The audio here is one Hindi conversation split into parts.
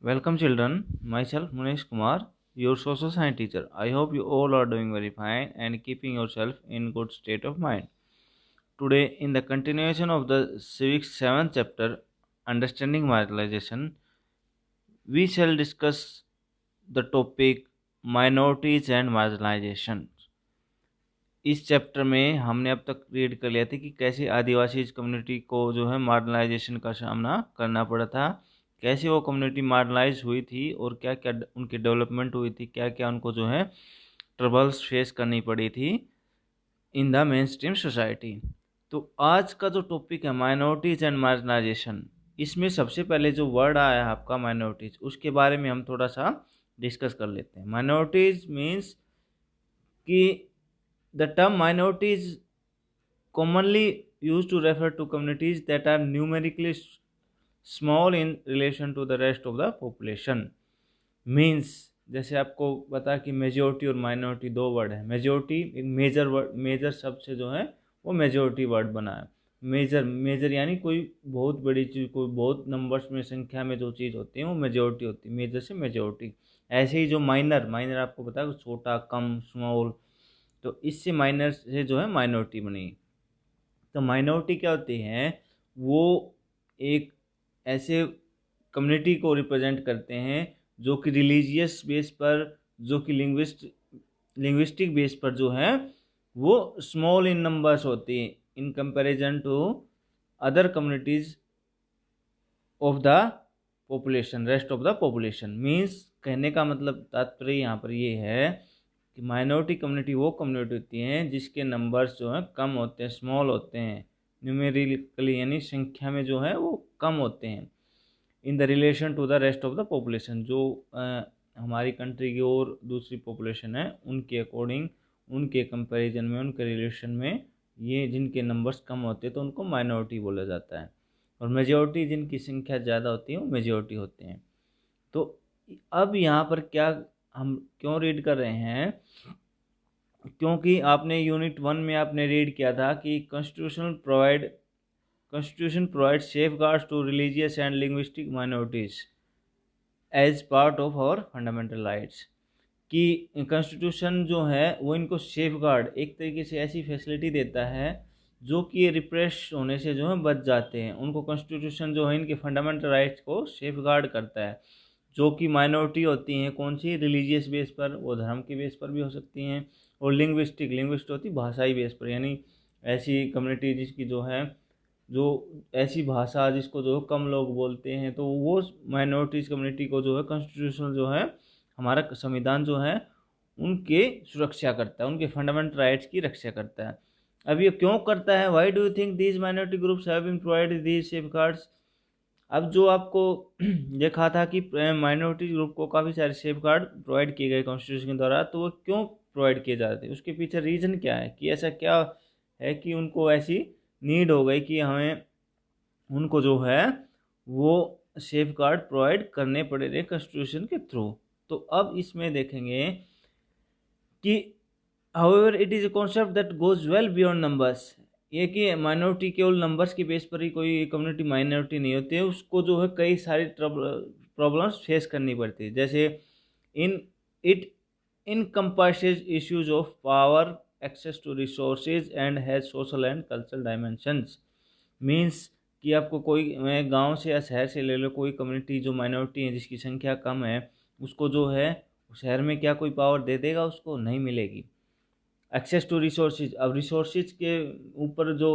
Welcome, children. Myself, Munesh Kumar, your social science teacher. I hope you all are doing very fine and keeping yourself in good state of mind. Today, in the continuation of the Civics 7th chapter, Understanding Marginalization, we shall discuss the topic Minorities and Marginalization. इस चैप्टर में हमने अब तक रीड कर लिया था कि कैसे आदिवासी कम्युनिटी को जो है मार्जिनलाइजेशन का सामना करना पड़ा था, कैसे वो कम्युनिटी मार्जिनलाइज हुई थी और क्या क्या उनकी डेवलपमेंट हुई थी, क्या क्या उनको जो है ट्रबल्स फेस करनी पड़ी थी in the main stream society. तो आज का जो टॉपिक है माइनॉरिटीज़ एंड मार्जिनलाइजेशन, इसमें सबसे पहले जो वर्ड आया है आपका माइनॉरिटीज़, उसके बारे में हम थोड़ा सा डिस्कस कर लेते हैं। माइनॉरिटीज़ मीन्स कि the term minority is commonly used to refer to communities that are numerically small in relation to the rest of the population. Means जैसे आपको पता कि मेजोरिटी और माइनॉरिटी दो वर्ड है। मेजोरिटी एक मेजर वर्ड, मेजर शब्द से जो है वो मेजोरिटी वर्ड बना है। मेजर मेजर यानी कोई बहुत बड़ी चीज़, कोई बहुत नंबर्स में संख्या में जो चीज़ होती है वो मेजोरिटी होती है, मेजर से मेजोरिटी। ऐसे ही जो माइनर, माइनर आपको पता है छोटा, कम, स्मॉल, तो इससे माइनर से जो है माइनॉरिटी बनी। तो माइनॉरिटी क्या होती है, वो एक ऐसे कम्युनिटी को रिप्रेजेंट करते हैं जो कि रिलीजियस बेस पर, जो कि लिंग्विस्टिक बेस पर जो है वो स्मॉल इन नंबर्स होती है in comparison to other communities of the population, rest of the population. Means कहने का मतलब तात्पर्य यहाँ पर ये है कि माइनॉरिटी कम्युनिटी वो कम्युनिटी होती हैं जिसके नंबर्स जो हैं कम होते हैं, स्मॉल होते हैं, न्यूमेरिकली यानी संख्या में जो है वो कम होते हैं, in the relation to the rest of the population, जो हमारी कंट्री की और दूसरी पॉपुलेशन है उनके अकॉर्डिंग, उनके कंपैरिजन में, उनके रिलेशन में ये जिनके नंबर्स कम होते हैं तो उनको माइनॉरिटी बोला जाता है। और मेजॉरिटी जिनकी संख्या ज़्यादा होती है वो मेजॉरिटी होते हैं। तो अब यहाँ पर क्या हम क्यों रीड कर रहे हैं, क्योंकि आपने यूनिट 1 में आपने रीड किया था कि constitution provide safeguards to religious and linguistic minorities as part of our fundamental rights, कि कॉन्स्टिट्यूशन जो है वो इनको सेफ गार्ड, एक तरीके से ऐसी फैसिलिटी देता है जो कि रिप्रेस होने से जो है बच जाते हैं। उनको कॉन्स्टिट्यूशन जो है इनके फंडामेंटल राइट्स को सेफ गार्ड करता है। जो कि माइनॉरिटी होती हैं कौन सी, रिलीजियस बेस पर, वो धर्म के बेस पर भी हो सकती हैं, और लिंग्विस्ट होती भाषाई बेस पर, यानी ऐसी कम्युनिटी जिसकी जो है, जो ऐसी भाषा जिसको जो कम लोग बोलते हैं, तो वो माइनॉरिटीज कम्युनिटी को जो है कॉन्स्टिट्यूशन जो है, हमारा संविधान जो है उनके सुरक्षा करता है, उनके फंडामेंटल राइट्स की रक्षा करता है। अब ये क्यों करता है, why do you think these minority groups have been provided these safeguards. अब जो आपको देखा था कि माइनॉरिटी ग्रुप को काफ़ी सारे सेफ गार्ड प्रोवाइड किए गए कॉन्स्टिट्यूशन के द्वारा, तो वो क्यों प्रोवाइड किए जा रहे थे, उसके पीछे रीज़न क्या है, कि ऐसा क्या है कि उनको ऐसी नीड हो गई कि हमें उनको जो है वो सेफ गार्ड प्रोवाइड करने पड़े रहे कॉन्स्टिट्यूशन के थ्रू। तो अब इसमें देखेंगे कि however it is a concept that goes well beyond numbers. ये कि माइनॉरिटी केवल नंबर्स के बेस पर ही कोई कम्युनिटी माइनॉरिटी नहीं होती है, उसको जो है कई सारी प्रॉब्लम्स फेस करनी पड़ती है। जैसे in it encompasses issues of power, access to resources and has social and cultural dimensions. Means कि आपको कोई गांव से या शहर से ले लो, कोई कम्युनिटी जो माइनॉरिटी है जिसकी संख्या कम है, उसको जो है शहर में क्या कोई पावर दे देगा, उसको नहीं मिलेगी। एक्सेस टू रिसोर्सेज, अब रिसोर्सेज के ऊपर जो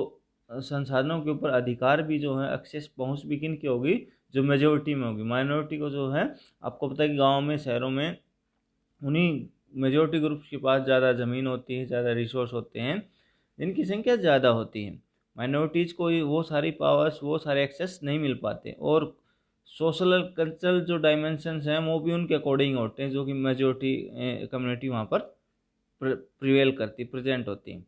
संसाधनों के ऊपर अधिकार भी जो है, एक्सेस पहुंच भी किन की होगी, जो मेजोरिटी में होगी। माइनॉरिटी को जो है, आपको पता है कि गाँव में, शहरों में उन्हीं मेजोरिटी ग्रुप्स के पास ज़्यादा ज़मीन होती है, ज़्यादा रिसोर्स होते हैं, जिनकी संख्या ज़्यादा होती है। माइनॉरिटीज़ को वो सारी पावर्स, वो सारे एक्सेस नहीं मिल पाते, और सोशल और कल्चरल जो डायमेंशंस हैं वो भी उनके अकॉर्डिंग होते हैं, जो कि मेजोरिटी कम्युनिटी वहाँ पर प्रिवेल करती, प्रेजेंट होती है।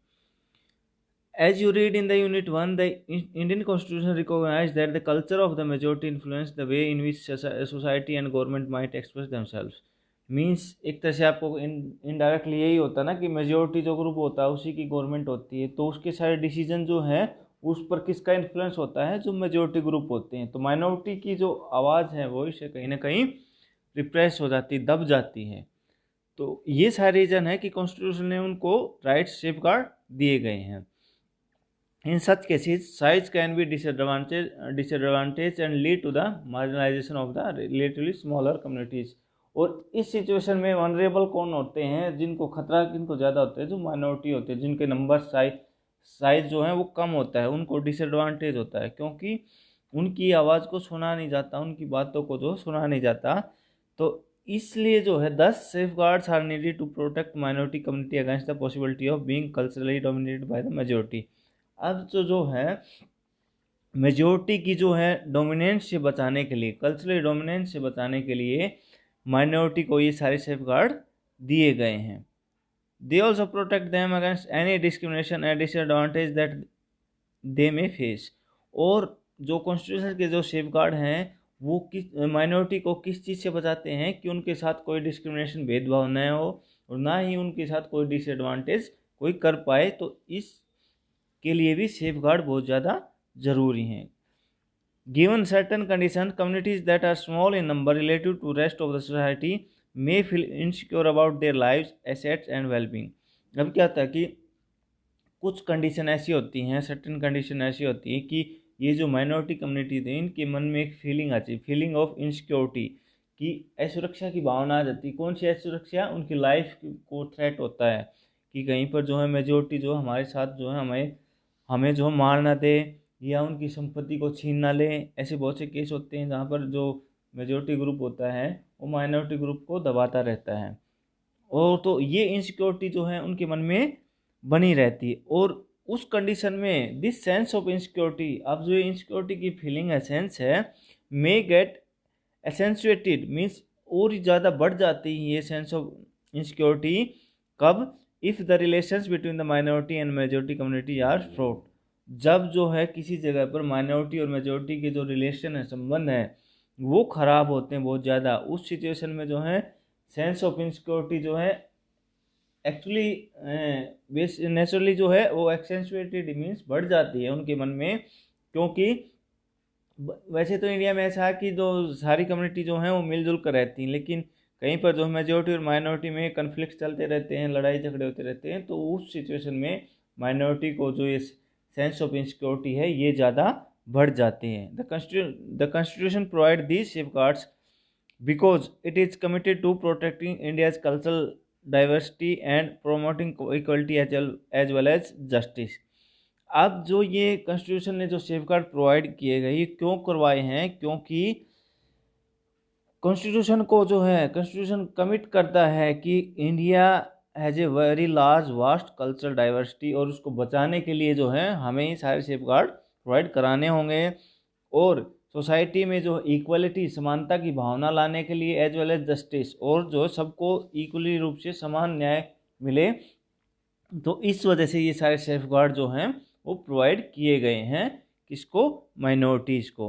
As you read in the Unit 1, the Indian Constitution recognizes that the culture of the majority influence the way in which society and government might express themselves. Means एक तरह से आपको इनडायरेक्टली यही होता है ना कि मेजोरिटी जो ग्रुप होता है उसी की गवर्नमेंट होती है, तो उसके सारे डिसीजन जो हैं उस पर किसका इन्फ्लुएंस होता है, जो मेजोरिटी ग्रुप होते हैं। तो माइनॉरिटी की जो आवाज़ है वो इससे कहीं ना कहीं रिप्रेस हो जाती, दब जाती है। तो ये सारे रीजन है कि कॉन्स्टिट्यूशन ने उनको राइट्स सेफगार्ड दिए गए हैं। In such cases, size can be disadvantage and lead to the marginalization of the relatively smaller communities. और इस सिचुएशन में वनरेबल कौन होते हैं, जिनको खतरा किनको ज़्यादा होता है, जो माइनॉरिटी होते हैं, जिनके नंबर साइज जो है वो कम होता है, उनको डिसएडवांटेज होता है, क्योंकि उनकी आवाज़ को सुना नहीं जाता, उनकी बातों को जो सुना नहीं जाता। तो इसलिए जो है 10 safeguards are needed to protect minority community against the possibility of being culturally dominated by the majority. अब जो है मेजोरिटी की जो है डोमिनेंस से बचाने के लिए, कल्चरल डोमिनेंस से बचाने के लिए माइनॉरिटी को ये सारे सेफगार्ड दिए गए हैं। They also protect them against any discrimination and disadvantage that they may face. और जो कॉन्स्टिट्यूशन के जो सेफगार्ड हैं वो किस माइनॉरिटी को किस चीज़ से बचाते हैं कि उनके साथ कोई डिस्क्रिमिनेशन, भेदभाव न हो, और ना ही उनके साथ कोई डिसएडवांटेज कोई कर पाए। तो इस के लिए भी सेफगार्ड बहुत ज़्यादा ज़रूरी हैं। Given certain condition, communities that are small in number relative to rest of the society may feel insecure about their lives, assets and wellbeing. अब क्या होता है कि कुछ कंडीशन ऐसी होती हैं, सर्टन कंडीशन ऐसी होती है कि ये जो माइनॉरिटी कम्युनिटी थी, इनके मन में एक फीलिंग आती है, फीलिंग ऑफ इनसिक्योरिटी, कि असुरक्षा की भावना आ जाती है। कौन सी असुरक्षा? उनकी लाइफ को थ्रेट होता है कि कहीं पर जो है मेजोरिटी जो हमारे साथ जो है हमें जो मार ना दे या उनकी संपत्ति को छीन ना ले। ऐसे बहुत से केस होते हैं जहाँ पर जो मेजोरिटी ग्रुप होता है वो माइनॉरिटी ग्रुप को दबाता रहता है, और तो ये इनसिक्योरिटी जो है उनके मन में बनी रहती है। और उस कंडीशन में दिस सेंस ऑफ इनसिक्योरिटी, अब जो इनसिक्योरिटी की फीलिंग है, सेंस है, मे गेट एसेंसुएटेड, मीन्स और ज़्यादा बढ़ जाती है ये सेंस ऑफ इनसिक्योरिटी। कब? If the relations between the minority and majority community are fraught, जब जो है किसी जगह पर माइनॉरिटी और मेजोरिटी के जो रिलेशन है, संबंध है, वो ख़राब होते हैं बहुत ज़्यादा। उस सिचुएशन में जो है सेंस ऑफ इनसिक्योरिटी जो है एक्चुअली नेचुरली जो है वो एक्सेंचुएटेड मीन्स बढ़ जाती है उनके मन में। क्योंकि वैसे तो इंडिया में ऐसा है कि जो सारी कम्युनिटी जो है वो मिलजुल कर रहती हैं, लेकिन कहीं पर जो मेजोरिटी और माइनॉरिटी में कन्फ्लिक्ट चलते रहते हैं, लड़ाई झगड़े होते रहते हैं। तो उस सिचुएशन में माइनॉरिटी को जो ये सेंस ऑफ इनसिक्योरिटी है ये ज़्यादा बढ़ जाते हैं। The constitution provide these safeguards because it is committed to protecting India's cultural diversity and promoting equality as well as justice. अब जो ये कॉन्स्टिट्यूशन ने जो सेफगार्ड प्रोवाइड किए गए, ये क्यों करवाए हैं? क्योंकि कॉन्स्टिट्यूशन को जो है, कॉन्स्टिट्यूशन कमिट करता है कि India has a very large vast cultural diversity, और उसको बचाने के लिए जो है हमें ये सारे सेफगार्ड प्रोवाइड कराने होंगे। और सोसाइटी में जो इक्वलिटी, समानता की भावना लाने के लिए, एज वेल एज जस्टिस, और जो सबको इक्वली रूप से समान न्याय मिले। तो इस वजह से ये सारे सेफगार्ड जो हैं वो प्रोवाइड किए गए हैं। किसको? माइनॉरिटीज़ को।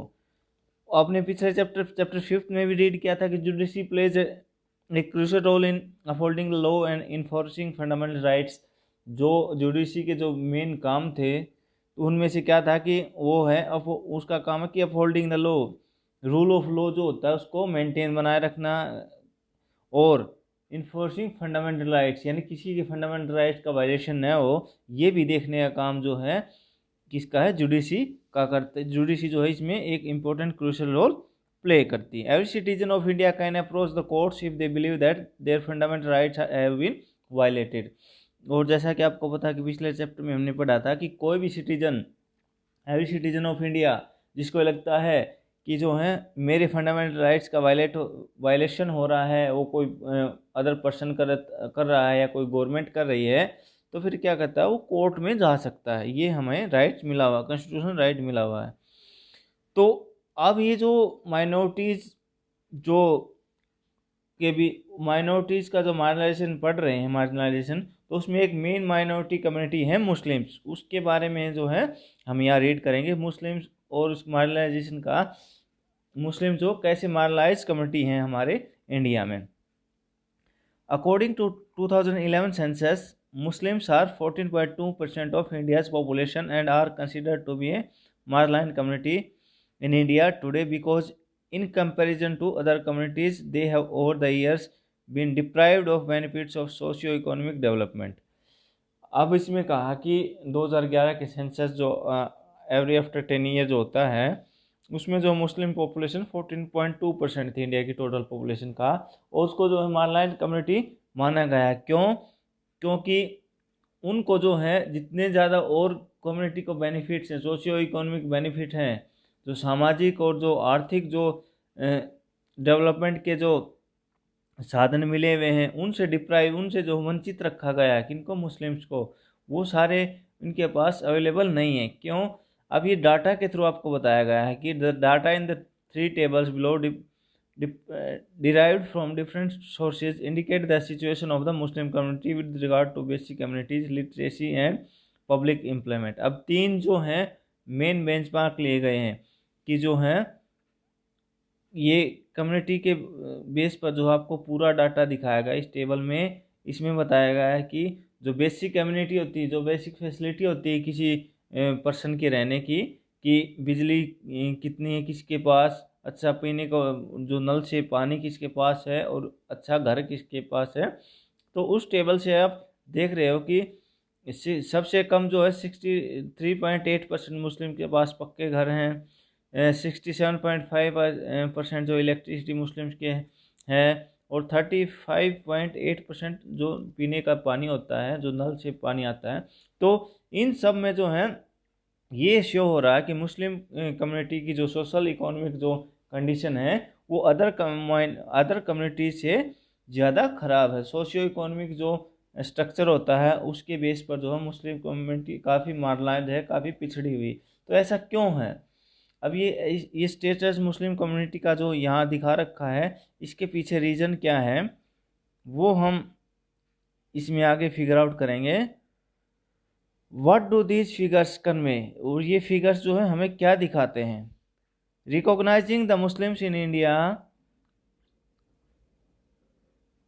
आपने पिछले चैप्टर 5 में भी रीड किया था कि judiciary plays a crucial role in upholding law and enforcing fundamental rights. जो जुडिशरी के जो मेन काम थे उनमें से क्या था कि वो है उसका काम है कि upholding the law, rule of law जो होता है उसको मेंटेन बनाए रखना, और इन्फोर्सिंग फंडामेंटल राइट्स, यानी किसी के फंडामेंटल राइट्स का वायलेशन न हो, ये भी देखने का काम जो है किसका है? जुडिशरी का करते। जुडिशरी जो है इसमें एक इम्पोर्टेंट क्रूशियल रोल प्ले करती है। Every citizen of India can approach the courts if they believe that their fundamental rights have been violated. और जैसा कि आपको पता कि पिछले चैप्टर में हमने पढ़ा था कि कोई भी citizen, every citizen of India, जिसको लगता है कि जो है मेरे फंडामेंटल राइट्स का वायलेशन हो रहा है, वो कोई अदर पर्सन कर रहा है या कोई गवर्नमेंट कर रही है, तो फिर क्या करता है? वो कोर्ट में जा सकता है। ये हमें राइट्स मिला हुआ, कॉन्स्टिट्यूशन राइट मिला हुआ है। तो अब ये जो माइनॉरिटीज़ जो के भी माइनॉरिटीज़ का जो मार्जिनाइजेशन पढ़ रहे हैं, मार्जिनाइजेशन, तो उसमें एक मेन माइनॉरिटी कम्युनिटी है मुस्लिम्स। उसके बारे में जो है हम यहाँ रीड करेंगे, मुस्लिम्स और उस मार्जिनाइजेशन का, मुस्लिम जो कैसे मार्जिनाइज कम्युनिटी हैं हमारे इंडिया में। According to 2011 census, Muslims are 14.2% of India's population and are considered to be a marginalized community in India today because, in comparison to other communities, they have over the years been deprived of benefits of socio-economic development. अब इसमें कहा कि 2011 के सेंसस जो एवरी आफ्टर 10 ईयर जो होता है, उसमें जो मुस्लिम पॉपुलेशन 14.2% थी इंडिया की टोटल पॉपुलेशन का, और उसको जो है मार्जिनाइज्ड कम्युनिटी माना गया। क्यों? क्योंकि उनको जो है जितने ज़्यादा और कम्युनिटी को बेनिफिट्स हैं, सोशियो इकोनॉमिक बेनिफिट हैं, जो सामाजिक और जो आर्थिक जो डेवलपमेंट के जो साधन मिले हुए हैं, उनसे डिप्राइव, उनसे जो वंचित रखा गया है, किनको? मुस्लिम्स को, वो सारे इनके पास अवेलेबल नहीं है। क्यों? अब ये डाटा के थ्रू आपको बताया गया है कि the data in the 3 tables below derived from different sources indicate the situation of the Muslim community with regard to basic amenities, literacy and public employment। अब 3 जो हैं मेन बेंचमार्क लिए गए हैं कि जो हैं ये कम्युनिटी के बेस पर जो आपको पूरा डाटा दिखाया गया इस टेबल में। इसमें बताया गया है कि जो बेसिक कम्युनिटी होती है, जो बेसिक फैसिलिटी होती है किसी पर्सन के रहने की, कि बिजली कितनी है किसके पास, अच्छा पीने को जो नल से पानी किसके पास है, और अच्छा घर किसके पास है। तो उस टेबल से आप देख रहे हो कि इससे सबसे कम जो है 63.8% मुस्लिम के पास पक्के घर हैं, 67.5% जो इलेक्ट्रिसिटी मुस्लिम्स के हैं, और 35.8% जो पीने का पानी होता है, जो नल से पानी आता है। तो इन सब में जो है ये शो हो रहा है कि मुस्लिम कम्युनिटी की जो सोशल इकोनॉमिक जो कंडीशन है वो अदर कम्युनिटी से ज़्यादा ख़राब है। सोशियो इकोनॉमिक जो स्ट्रक्चर होता है उसके बेस पर जो है मुस्लिम कम्युनिटी काफ़ी मार्जिनाइज्ड है, काफ़ी पिछड़ी हुई। तो ऐसा क्यों है? अब ये स्टेटस मुस्लिम कम्युनिटी का जो यहाँ दिखा रखा है, इसके पीछे रीज़न क्या है वो हम इसमें आगे फिगर आउट करेंगे। What do these figures convey, और ये फिगर्स जो है हमें क्या दिखाते हैं? Recognising the Muslims in India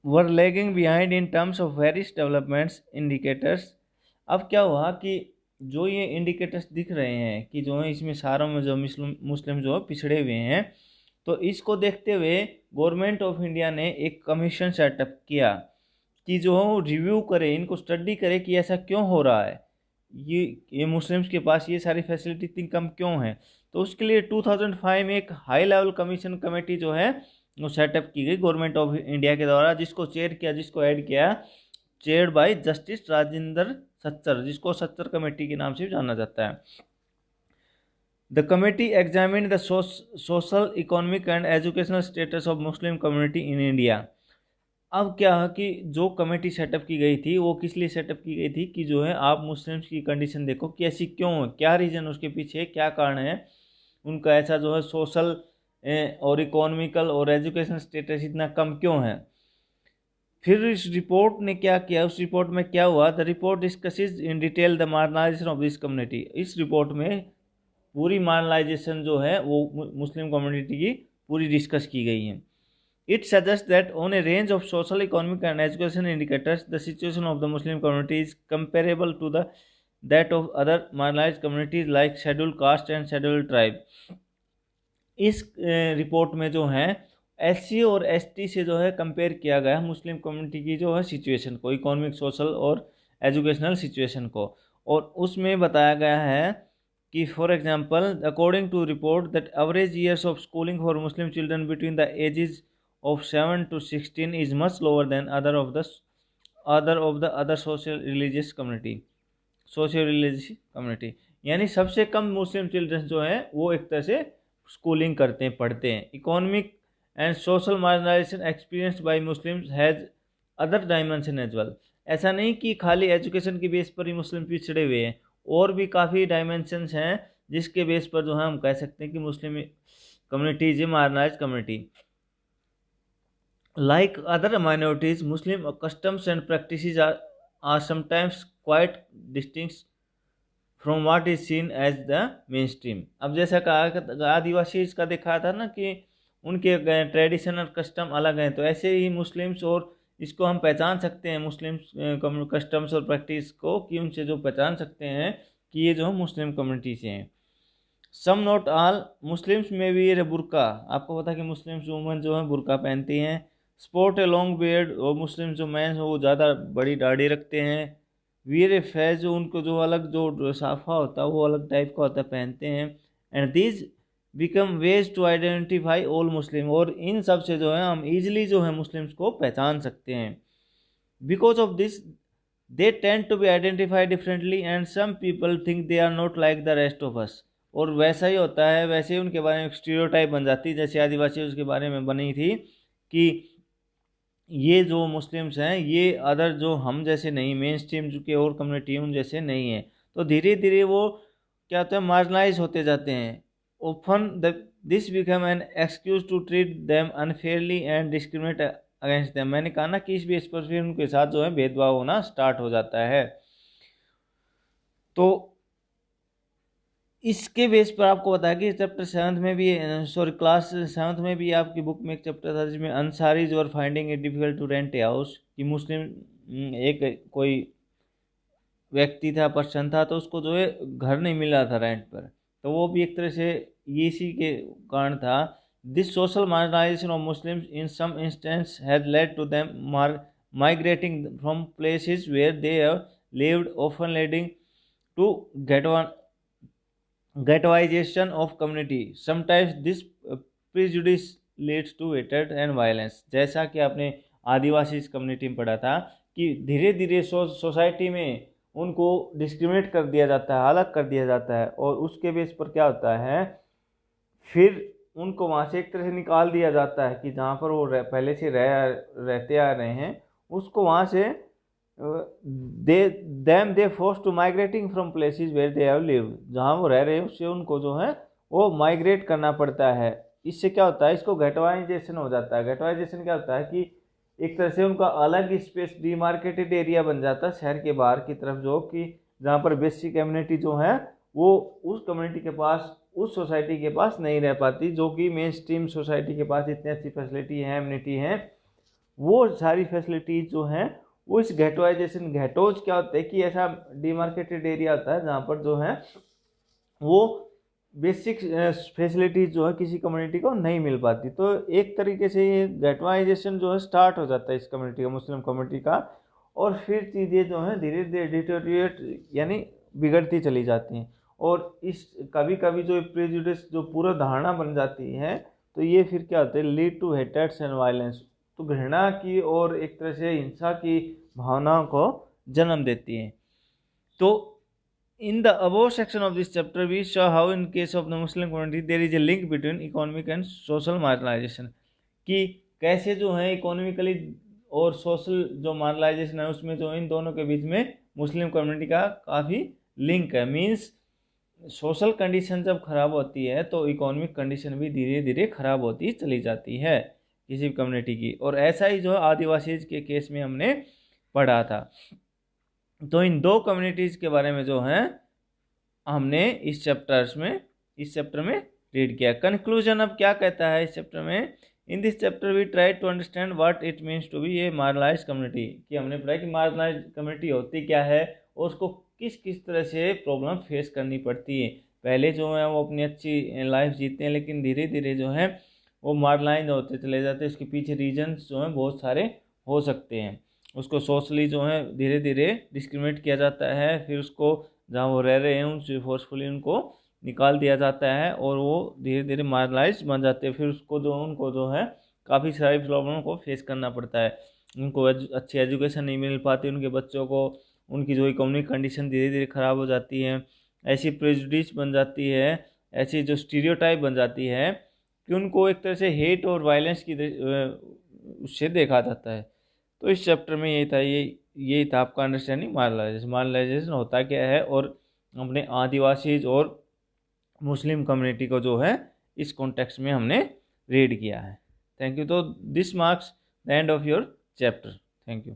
were lagging behind in terms of various developments indicators. अब क्या हुआ कि जो ये इंडिकेटर्स दिख रहे हैं कि जो है इसमें सारों में जो मुस्लिम जो है पिछड़े हुए हैं, तो इसको देखते हुए गवर्नमेंट ऑफ इंडिया ने एक कमीशन सेटअप किया कि जो है वो रिव्यू करे, इनको स्टडी करे कि ऐसा क्यों हो रहा है, ये मुस्लिम्स के पास ये सारी फैसिलिटी इतनी कम क्यों है। तो उसके लिए 2005 में एक हाई लेवल कमीशन कमेटी जो है वो सेटअप की गई गवर्नमेंट ऑफ इंडिया के द्वारा, जिसको ऐड किया chaired by justice Rajendra Sachar, जिसको सच्चर कमेटी के नाम से भी जाना जाता है। The committee examined the social, economic and educational status of Muslim community in India. अब क्या है कि जो कमेटी सेटअप की गई थी वो किस लिए सेटअप की गई थी कि जो है आप मुस्लिम्स की कंडीशन देखो कि ऐसी क्यों है, क्या रीज़न उसके पीछे, क्या कारण है उनका ऐसा जो है सोशल और इकोनॉमिकल और एजुकेशन स्टेटस इतना कम क्यों है। फिर इस रिपोर्ट ने क्या किया, उस रिपोर्ट में क्या हुआ? The report discusses in detail the marginalisation of this community. इस रिपोर्ट में पूरी मार्जिनाइजेशन जो है वो मुस्लिम कम्युनिटी की पूरी डिस्कस की गई है। It suggests that on a range of social, economic and education indicators, the situation of the Muslim community is comparable to that of other marginalized communities like scheduled caste and scheduled tribe। इस रिपोर्ट में जो है SC और ST से जो है कंपेयर किया गया मुस्लिम कम्युनिटी की जो है सिचुएशन को, इकोनॉमिक, सोशल और एजुकेशनल सिचुएशन को, और उसमें बताया गया है कि for example according to report that average years of schooling for Muslim children between the ages of 7 to 16 is much lower than other of the other social religious community। यानी सबसे कम मुस्लिम चिल्ड्रन जो हैं वो एक तरह से स्कूलिंग करते हैं, पढ़ते हैं। Economic and social marginalization experienced by Muslims has other dimension as well. ऐसा नहीं कि खाली एजुकेशन के बेस पर ही मुस्लिम पिछड़े हुए हैं, और भी काफ़ी डायमेंशंस हैं जिसके बेस पर जो है हम कह सकते हैं कि Muslim community is a marginalised community. Like other minorities, Muslim customs and practices are sometimes quite distinct from what is seen as the mainstream। अब जैसा कहा आदिवासी इसका देखा था ना कि उनके ट्रेडिशन और कस्टम अलग हैं, तो ऐसे ही मुस्लिम्स और इसको हम पहचान सकते हैं मुस्लिम कस्टम्स और प्रैक्टिस को, कि उनसे जो पहचान सकते हैं कि ये जो मुस्लिम कम्युनिटी से हैं। सम नॉट ऑल मुस्लिम्स में भी ये बुरका, आपको पता है कि मुस्लिम्स वुमेन जो है बुरका पहनती हैं। स्पोर्ट ए लॉन्ग बियर्ड, और मुस्लिम जो मैन है वो ज़्यादा बड़ी दाढ़ी रखते हैं। वियर ए फैज, जो उनको जो अलग जो साफा होता है वो अलग टाइप का होता है, पहनते हैं। And this become ways to identify all Muslim, और इन सब से जो है हम इजीली जो है मुस्लिम्स को पहचान सकते हैं। Because of this they tend to be identify differently and some people think they are not like the rest of us. और वैसा ही होता है, वैसे ही उनके बारे में एक स्टीरियोटाइप बन जाती है, जैसे आदिवासी उसके बारे में बनी थी कि ये जो मुस्लिम्स हैं ये अदर जो हम जैसे नहीं, मेन स्ट्रीम जो के और कम्युनिटी उन जैसे नहीं है। तो धीरे धीरे वो क्या होता है, मार्जिनलाइज होते जाते हैं। Often this become an excuse to treat them unfairly and discriminate against them. मैंने कहा ना कि इस बेस पर फिर उनके साथ जो है भेदभाव होना स्टार्ट हो जाता है। तो इसके बेस पर आपको बताया कि चैप्टर 7 में भी, सॉरी क्लास 7 में भी आपकी बुक में एक चैप्टर था जिसमें अनसारीज और finding it difficult to rent a house, कि मुस्लिम एक कोई व्यक्ति था, पर्सन था, तो उसको जो है घर नहीं मिल रहा था रेंट पर। तो वो भी एक तरह से ये इसी के कारण था। This social marginalization of Muslims in some instance has led to them migrating from places where they have lived, often leading to ghettoization of community. Sometimes this prejudice leads to hatred and violence. जैसा कि आपने आदिवासी कम्युनिटी में पढ़ा था कि धीरे धीरे सोसाइटी में उनको डिस्क्रिमिनेट कर दिया जाता है, अलग कर दिया जाता है, और उसके बेस पर क्या होता है, फिर उनको वहाँ से एक तरह से निकाल दिया जाता है कि जहाँ पर वो पहले से रहते आ रहे हैं, उसको वहाँ से they force to migrating from places where they have lived, जहाँ वो रह रहे हैं उससे उनको जो है वो माइग्रेट करना पड़ता है। इससे क्या होता है, इसको गेटवाइजेशन हो जाता है। गेटवाइजेशन क्या होता है कि एक तरह से उनका अलग स्पेस, डिमार्केटेड एरिया बन जाता है शहर के बाहर की तरफ, जो कि जहाँ पर बेसिक कम्युनिटी जो है वो उस कम्युनिटी के पास, उस सोसाइटी के पास नहीं रह पाती, जो कि मेन स्ट्रीम सोसाइटी के पास इतनी अच्छी फैसिलिटी है, एम्यूनिटी है। वो सारी फैसिलिटीज जो हैं वो इस गेटोइजेशन, गेटोज क्या होता है कि ऐसा डिमार्केटेड एरिया होता है जहाँ पर जो है वो बेसिक फैसिलिटीज जो है किसी कम्युनिटी को नहीं मिल पाती। तो एक तरीके से ये गेटवाइजेशन जो है स्टार्ट हो जाता है इस कम्युनिटी का, मुस्लिम कम्युनिटी का, और फिर चीज़ें जो हैं धीरे धीरे डिटोरिएट यानी बिगड़ती चली जाती हैं। और इस कभी कभी जो प्रेजुडिस जो पूरा धारणा बन जाती है, तो ये फिर क्या होता है, लीड टू हेट्रेड्स एंड वायलेंस, तो घृणा की और एक तरह से हिंसा की भावनाओं को जन्म देती है। तो in the above section of this chapter we saw how in case of the Muslim community there is a link between economic and social marginalization, कि कैसे जो है इकोनॉमिकली और सोशल जो मार्जिनाइजेशन है उसमें जो इन दोनों के बीच में मुस्लिम कम्युनिटी का काफ़ी लिंक है। मीन्स सोशल कंडीशन जब खराब होती है तो इकोनॉमिक कंडीशन भी धीरे धीरे खराब होती चली जाती है किसी भी कम्युनिटी की, और ऐसा ही जो आदिवासी के केस में हमने पढ़ा था। तो इन दो कम्युनिटीज़ के बारे में जो है हमने इस चैप्टर में रीड किया। कंक्लूजन अब क्या कहता है इस चैप्टर में, in this chapter we try to understand what it means to be a marginalized community, कि हमने पढ़ा कि मार्जिनलाइज्ड कम्युनिटी होती क्या है और उसको किस किस तरह से प्रॉब्लम फेस करनी पड़ती है। पहले जो है वो अपनी अच्छी लाइफ जीते हैं, लेकिन धीरे धीरे जो है वो मार्जिनलाइज होते चले जाते हैं। उसके पीछे रीजन्स जो हैं बहुत सारे हो सकते हैं। उसको सोशली जो है धीरे धीरे डिस्क्रिमिनेट किया जाता है, फिर उसको जहाँ वो रह रहे हैं उनसे फोर्सफुली उनको निकाल दिया जाता है और वो धीरे धीरे मार्जिनलाइज बन जाते हैं। फिर उनको जो है काफ़ी सारी प्रॉब्लम को फेस करना पड़ता है। उनको अच्छी एजुकेशन नहीं मिल पाती, उनके बच्चों को उनकी जो इकोनॉमिक कंडीशन धीरे धीरे ख़राब हो जाती है, ऐसी प्रेजुडिस बन जाती है, ऐसी जो स्टीरियोटाइप बन जाती है कि उनको एक तरह से हेट और वायलेंस की उससे देखा जाता है। तो इस चैप्टर में यही था आपका अंडरस्टैंडिंग मार्जिनलाइजेशन होता क्या है, और अपने आदिवासीज और मुस्लिम कम्युनिटी को जो है इस कॉन्टेक्स्ट में हमने रीड किया है। Thank you. तो this marks the end of your chapter. Thank you.